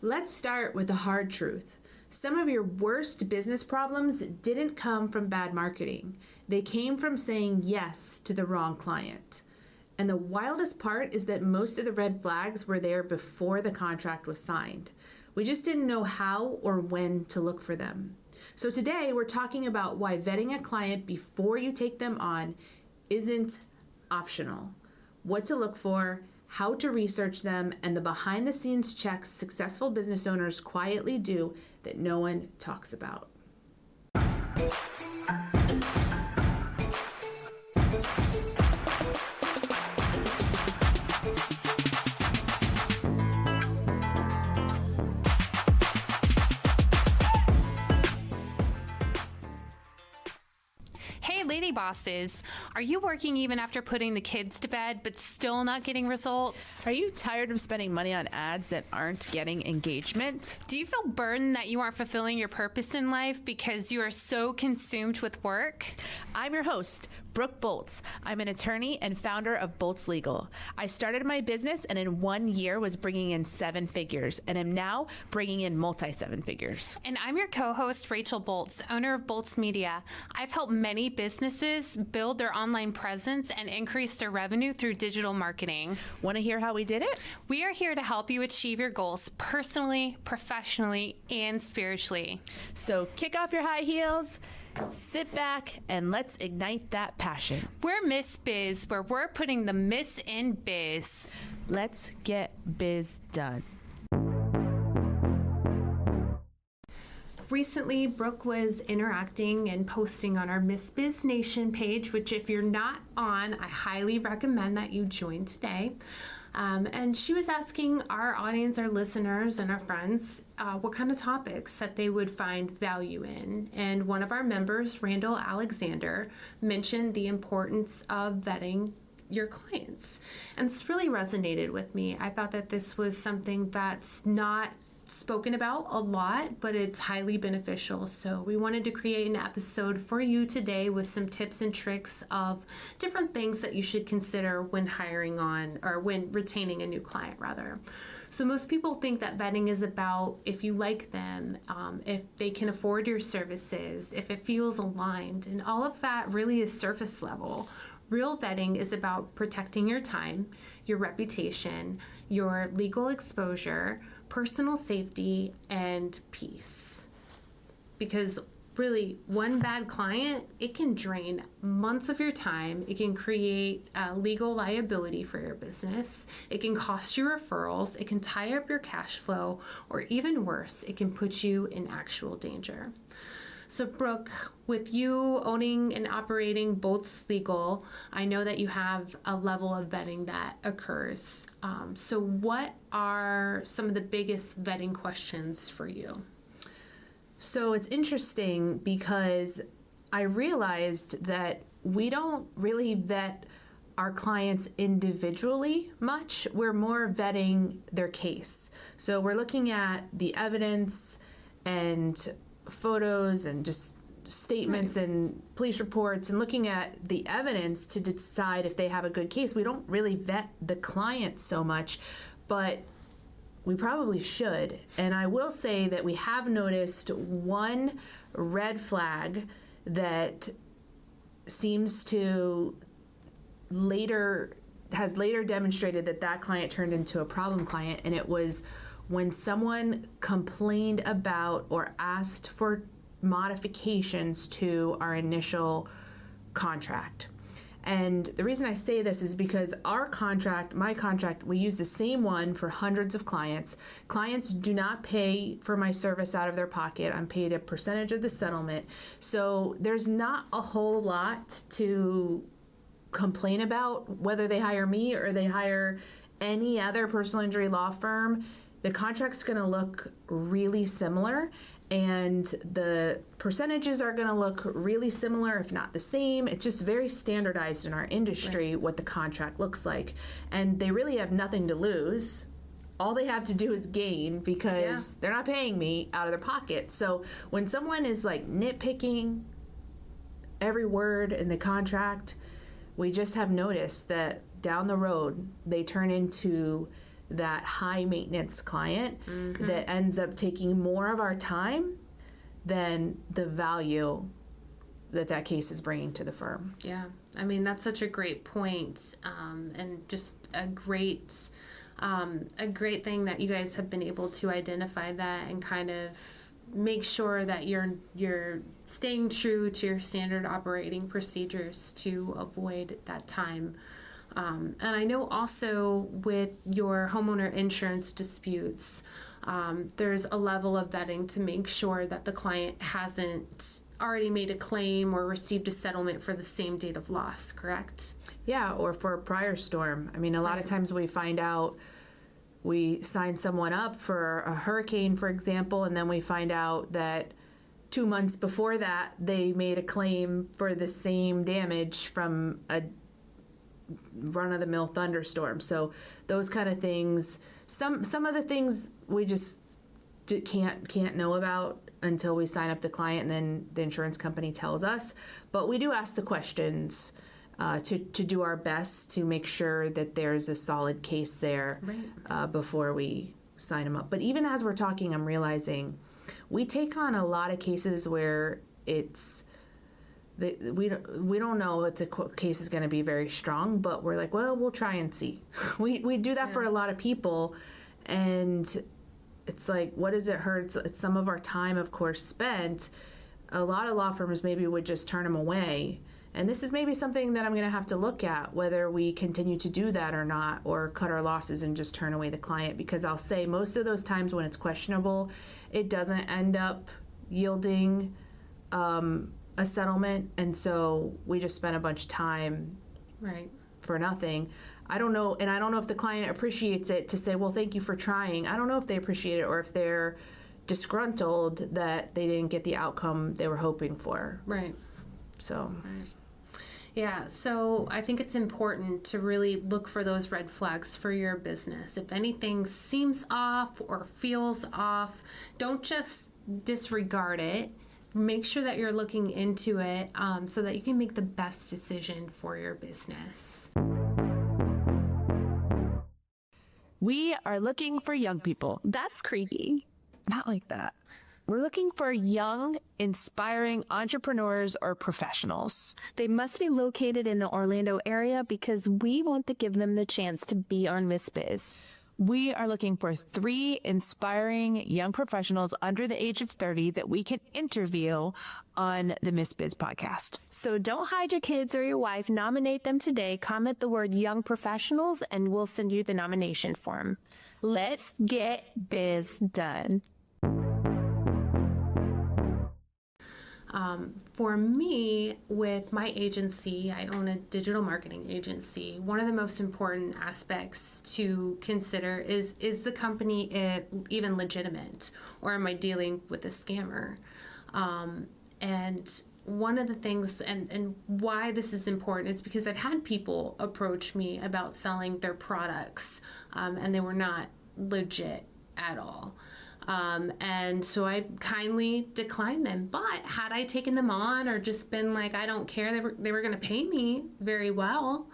Let's start with the hard truth. Some of your worst business problems didn't come from bad marketing. They came from saying yes to the wrong client. And the wildest part is that most of the red flags were there before the contract was signed. We just didn't know how or when to look for them. So today we're talking about why vetting a client before you take them on isn't optional, what to look for, how to research them, and the behind-the-scenes checks successful business owners quietly do that no one talks about. Hey, lady bosses, are you working even after putting the kids to bed but still not getting results? Are you tired of spending money on ads that aren't getting engagement? Do you feel burdened that you aren't fulfilling your purpose in life because you are so consumed with work? I'm your host, Brooke Boltz. I'm an attorney and founder of Boltz Legal. I started my business and in 1 year was bringing in 7 figures and am now bringing in multi-7 figures. And I'm your co-host, Rachel Boltz, owner of Boltz Media. I've helped many businesses build their online presence and increase their revenue through digital marketing. Want to hear how we did it? We are here to help you achieve your goals personally, professionally, and spiritually. So kick off your high heels, sit back, and let's ignite that passion. We're Miss Biz, where we're putting the Miss in biz. Let's get biz done. Recently, Brooke was interacting and posting on our Miss Biz Nation page, which if you're not on, I highly recommend that you join today. And she was asking our audience, our listeners, and our friends what kind of topics that they would find value in. And one of our members, Randall Alexander, mentioned the importance of vetting your clients. And this really resonated with me. I thought that this was something that's not spoken about a lot, but it's highly beneficial. So we wanted to create an episode for you today with some tips and tricks of different things that you should consider when hiring on or when retaining a new client rather. So most people think that vetting is about if you like them, if they can afford your services, if it feels aligned, and all of that really is surface level. Real vetting is about protecting your time, your reputation, your legal exposure, personal safety, and peace. Because really, one bad client, it can drain months of your time. It can create legal liability for your business. It can cost you referrals. It can tie up your cash flow, or even worse, it can put you in actual danger. So Brooke, with you owning and operating Boltz Legal, I know that you have a level of vetting that occurs. So what are some of the biggest vetting questions for you? So it's interesting because I realized that we don't really vet our clients individually much. We're more vetting their case. So we're looking at the evidence and photos and just statements and police reports and looking at the evidence to decide if they have a good case. We don't really vet the client so much, but we probably should. And I will say that we have noticed one red flag that seems to has later demonstrated that client turned into a problem client, and it was when someone complained about or asked for modifications to our initial contract. And the reason I say this is because my contract, we use the same one for hundreds of clients. Clients do not pay for my service out of their pocket. I'm paid a percentage of the settlement. So there's not a whole lot to complain about whether they hire me or they hire any other personal injury law firm. The contract's going to look really similar, and the percentages are going to look really similar, if not the same. It's just very standardized in our industry, what the contract looks like. And they really have nothing to lose. All they have to do is gain because they're not paying me out of their pocket. So when someone is like nitpicking every word in the contract, we just have noticed that down the road, they turn into that high maintenance client that ends up taking more of our time than the value that case is bringing to the firm. Yeah, I mean, that's such a great point, and just a great thing that you guys have been able to identify that and kind of make sure that you're staying true to your standard operating procedures to avoid that time. And I know also with your homeowner insurance disputes, there's a level of vetting to make sure that the client hasn't already made a claim or received a settlement for the same date of loss, correct? Yeah, or for a prior storm. I mean, a lot of times we find out we sign someone up for a hurricane, for example, and then we find out that 2 months before that, they made a claim for the same damage from a run-of-the-mill thunderstorm. So those kind of things, some of the things we just can't know about until we sign up the client, and then the insurance company tells us. But we do ask the questions to do our best to make sure that there's a solid case there before we sign them up. But even as we're talking, I'm realizing we take on a lot of cases where it's we don't know if the case is going to be very strong, but we're like, well, we'll try and see. We do that for a lot of people, and it's like, what does it hurt? It's some of our time, of course, spent. A lot of law firms maybe would just turn them away. And this is maybe something that I'm going to have to look at, whether we continue to do that or not, or cut our losses and just turn away the client. Because I'll say most of those times when it's questionable, it doesn't end up yielding a settlement. And so we just spent a bunch of time for nothing. I don't know, and I don't know if the client appreciates it to say, well, thank you for trying. I don't know if they appreciate it or if they're disgruntled that they didn't get the outcome they were hoping for. Right. So. Right. Yeah, so I think it's important to really look for those red flags for your business. If anything seems off or feels off, don't just disregard it. Make sure that you're looking into it so that you can make the best decision for your business. We are looking for young people. That's creepy. Not like that. We're looking for young, inspiring entrepreneurs or professionals. They must be located in the Orlando area because we want to give them the chance to be on Miss Biz. We are looking for 3 inspiring young professionals under the age of 30 that we can interview on the Miss Biz podcast. So don't hide your kids or your wife. Nominate them today. Comment the word young professionals and we'll send you the nomination form. Let's get biz done. For me, with my agency, I own a digital marketing agency. One of the most important aspects to consider is the company even legitimate, or am I dealing with a scammer? And one of the things, and why this is important, is because I've had people approach me about selling their products, and they were not legit at all. And so I kindly declined them. But had I taken them on or just been like, I don't care, they were going to pay me very well.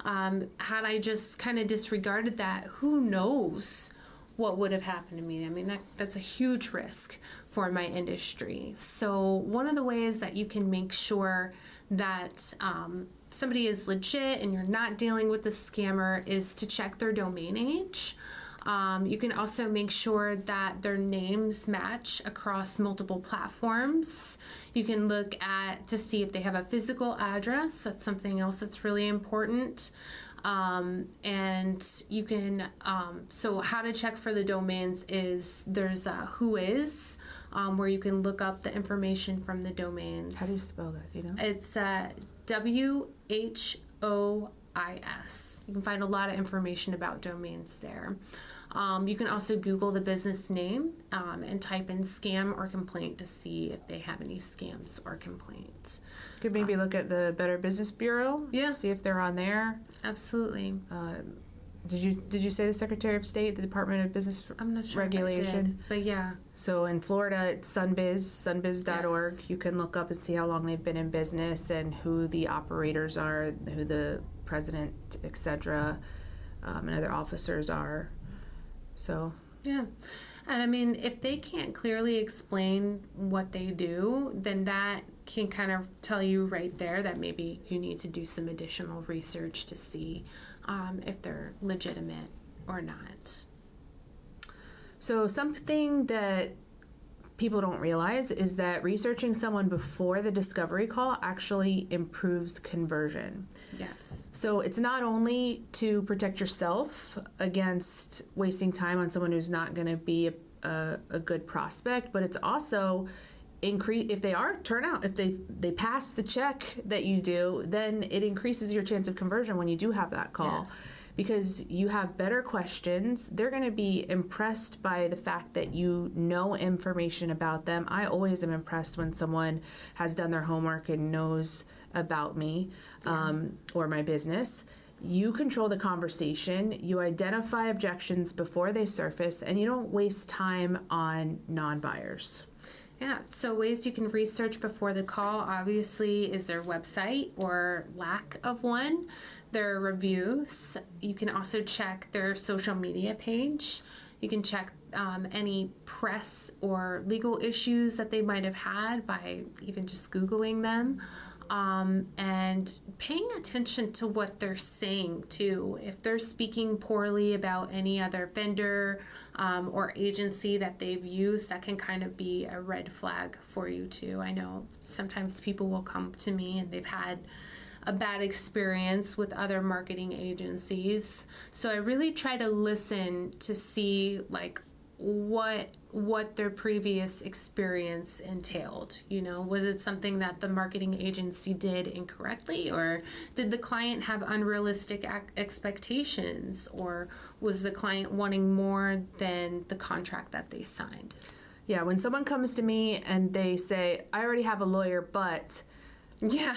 Had I just kind of disregarded that, who knows what would have happened to me? I mean, that's a huge risk for my industry. So one of the ways that you can make sure that somebody is legit and you're not dealing with a scammer is to check their domain age. You can also make sure that their names match across multiple platforms. You can look to see if they have a physical address. That's something else that's really important. And you can, so how to check for the domains is there's Whois, where you can look up the information from the domains. How do you spell that? Do you know? It's WHOIS. You can find a lot of information about domains there. You can also Google the business name and type in scam or complaint to see if they have any scams or complaints. You could maybe look at the Better Business Bureau. Yeah. See if they're on there. Absolutely. Did you say the Secretary of State, the Department of Business I'm not sure Regulation? if I did, but yeah. So in Florida, it's sunbiz.org. Yes. You can look up and see how long they've been in business and who the operators are, who the president, etc., and other officers are. So Yeah. And I mean, if they can't clearly explain what they do, then that can kind of tell you right there that maybe you need to do some additional research to see if they're legitimate or not. So something that people don't realize is that researching someone before the discovery call actually improves conversion. Yes. So it's not only to protect yourself against wasting time on someone who's not going to be a good prospect, but it's also increase if they they pass the check that you do, then it increases your chance of conversion when you do have that call. Yes. Because you have better questions. They're going to be impressed by the fact that you know information about them. I always am impressed when someone has done their homework and knows about me or my business. You control the conversation, you identify objections before they surface, and you don't waste time on non-buyers. Yeah, so ways you can research before the call obviously is their website or lack of one, their reviews. You can also check their social media page. You can check any press or legal issues that they might have had by even just Googling them. And paying attention to what they're saying too. If they're speaking poorly about any other vendor or agency that they've used, that can kind of be a red flag for you too. I know sometimes people will come to me and they've had a bad experience with other marketing agencies. So I really try to listen to see like what their previous experience entailed. You know, was it something that the marketing agency did incorrectly, or did the client have unrealistic expectations, or was the client wanting more than the contract that they signed? Yeah, when someone comes to me and they say, I already have a lawyer, but Yeah.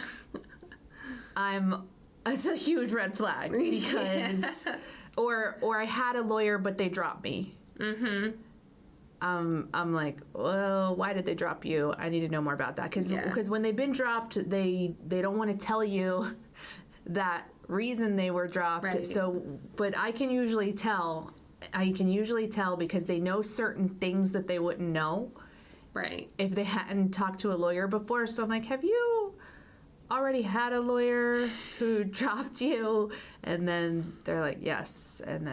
it's a huge red flag because, or I had a lawyer, but they dropped me. Mm-hmm. I'm like, well, why did they drop you? I need to know more about that. Because when they've been dropped, they don't want to tell you that reason they were dropped. Right. So, but I can usually tell because they know certain things that they wouldn't know. Right. If they hadn't talked to a lawyer before. So I'm like, have you already had a lawyer who dropped you? And then they're like, yes. And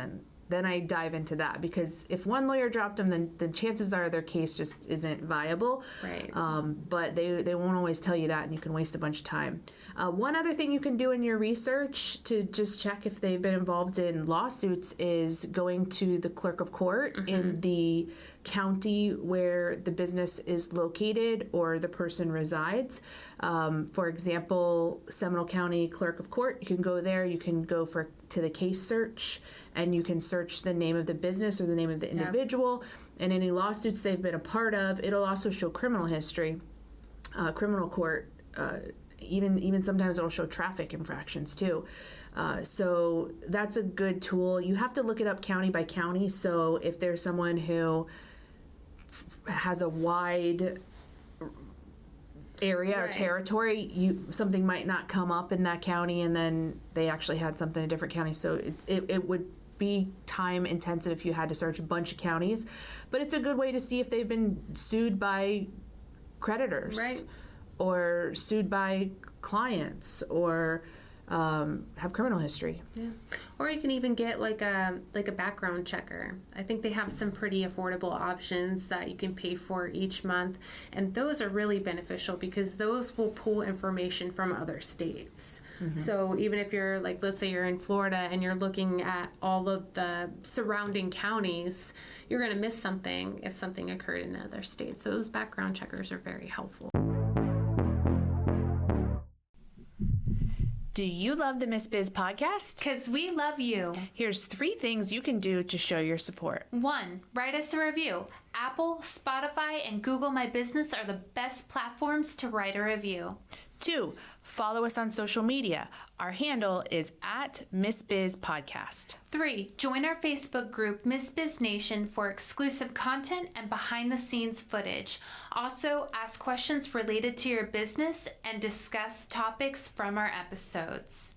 then I dive into that, because if one lawyer dropped them, then the chances are their case just isn't viable. Right. But they won't always tell you that, and you can waste a bunch of time. One other thing you can do in your research to just check if they've been involved in lawsuits is going to the clerk of court in the county where the business is located or the person resides. For example, Seminole County Clerk of Court, you can go there, you can go to the case search, and you can search the name of the business or the name of the individual and any lawsuits they've been a part of. It'll also show criminal history, criminal court, even sometimes it'll show traffic infractions too. So that's a good tool. You have to look it up county by county. So if there's someone who has a wide area or territory, something might not come up in that county, and then they actually had something in a different county. So it would be time intensive if you had to search a bunch of counties, but it's a good way to see if they've been sued by creditors, Right. or sued by clients, or have criminal history. Yeah. Or you can even get like a background checker. I think they have some pretty affordable options that you can pay for each month, and those are really beneficial because those will pull information from other states. So even if you're like, let's say you're in Florida and you're looking at all of the surrounding counties, you're going to miss something if something occurred in another state. So those background checkers are very helpful. Do you love the Miss Biz podcast? Because we love you. Here's 3 things you can do to show your support. 1. Write us a review. Apple, Spotify, and Google My Business are the best platforms to write a review. 2, follow us on social media. Our handle is @MissBizPodcast. 3. Join our Facebook group, Miss Biz Nation, for exclusive content and behind-the-scenes footage. Also, ask questions related to your business and discuss topics from our episodes.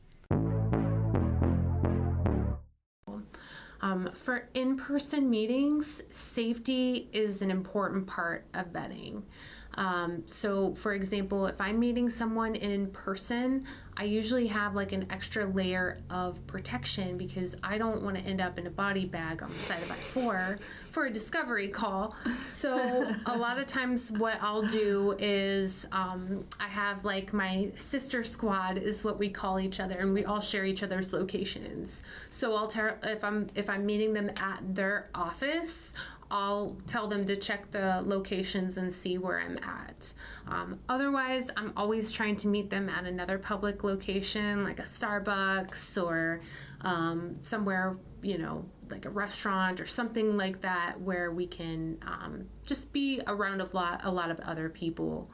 For in-person meetings, safety is an important part of vetting. So for example, if I'm meeting someone in person, I usually have like an extra layer of protection because I don't want to end up in a body bag on the side of I-4 for a discovery call. So a lot of times what I'll do is I have like my sister squad is what we call each other, and we all share each other's locations. So I'll tell if I'm meeting them at their office, I'll tell them to check the locations and see where I'm at. Otherwise, I'm always trying to meet them at another public location, like a Starbucks or somewhere, like a restaurant or something like that, where we can just be around a lot of other people.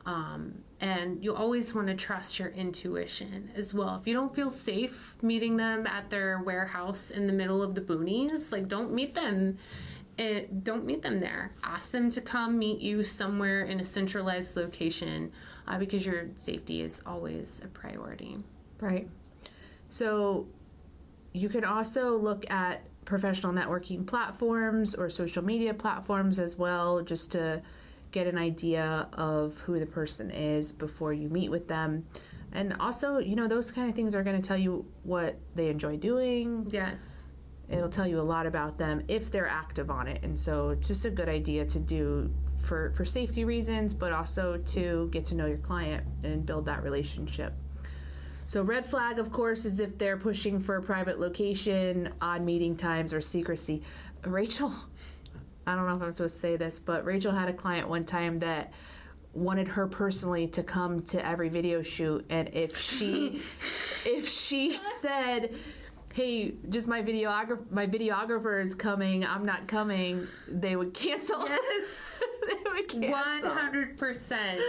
And you always want to trust your intuition as well. If you don't feel safe meeting them at their warehouse in the middle of the boonies, like don't meet them there. Ask them to come meet you somewhere in a centralized location because your safety is always a priority. Right. So you can also look at professional networking platforms or social media platforms as well, just to get an idea of who the person is before you meet with them. And also, those kind of things are going to tell you what they enjoy doing. Yes. It'll tell you a lot about them if they're active on it. And so it's just a good idea to do for safety reasons, but also to get to know your client and build that relationship. So red flag, of course, is if they're pushing for a private location, odd meeting times, or secrecy. Rachel, I don't know if I'm supposed to say this, but Rachel had a client one time that wanted her personally to come to every video shoot, and if she said, hey, just my videographer is coming, I'm not coming, they would cancel. Yes. They would cancel. 100%.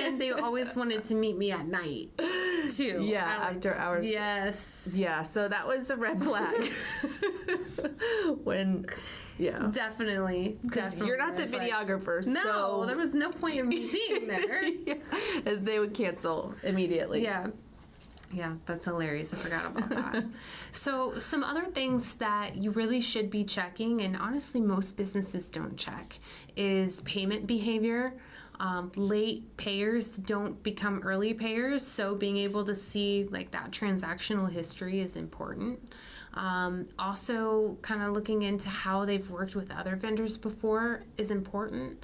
And they always wanted to meet me at night, too. Yeah, after hours. Yes. Yeah, so that was a red flag. Definitely. You're not the videographer, No, so there was no point in me being there. yeah, they would cancel immediately. Yeah, that's hilarious. I forgot about that. So some other things that you really should be checking, and honestly most businesses don't check, is payment behavior. Late payers don't become early payers, so being able to see like that transactional history is important. Also, kind of looking into how they've worked with other vendors before is important.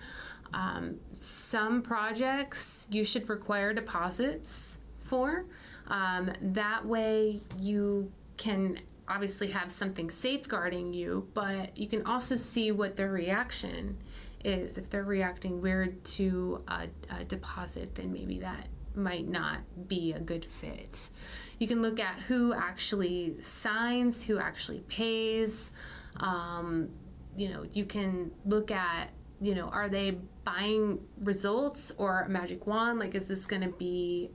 Some projects you should require deposits for. That way you can obviously have something safeguarding you, but you can also see what their reaction is. If they're reacting weird to a deposit, then maybe that might not be a good fit. You can look at who actually signs, who actually pays. You can look at, are they buying results or a magic wand? Like, is this going to be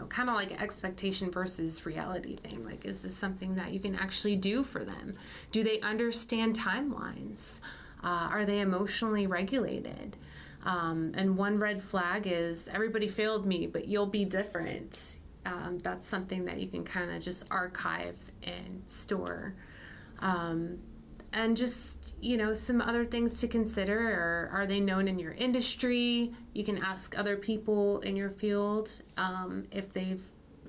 kind of like an expectation versus reality thing. Like, is this something that you can actually do for them? Do they understand timelines? Are they emotionally regulated? And one red flag is everybody failed me, but you'll be different. That's something that you can kind of just archive and store. And just, some other things to consider are they known in your industry? You can ask other people in your field if they've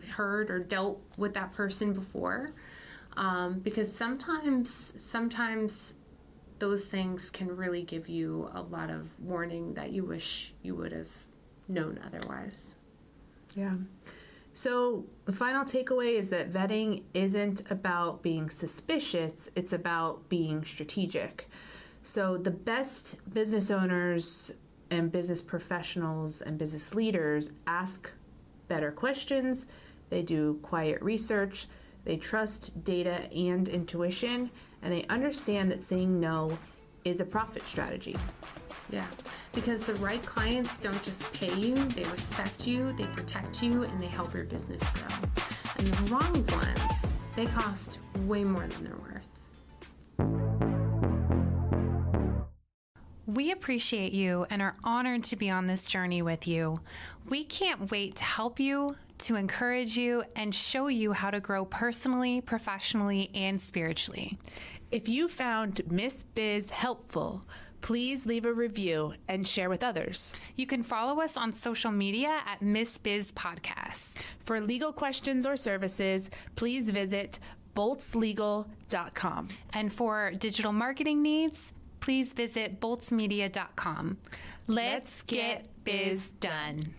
heard or dealt with that person before. Because sometimes those things can really give you a lot of warning that you wish you would have known otherwise. Yeah. So the final takeaway is that vetting isn't about being suspicious, it's about being strategic. So the best business owners and business professionals and business leaders ask better questions, they do quiet research, they trust data and intuition, and they understand that saying no is a profit strategy. Yeah, because the right clients don't just pay you, they respect you, they protect you, and they help your business grow. And the wrong ones, they cost way more than they're worth. We appreciate you and are honored to be on this journey with you. We can't wait to help you to encourage you and show you how to grow personally, professionally, and spiritually. If you found Miss Biz helpful, please leave a review and share with others. You can follow us on social media at Miss Biz Podcast. For legal questions or services, please visit boltslegal.com. And for digital marketing needs, please visit boltsmedia.com. Let's get biz done.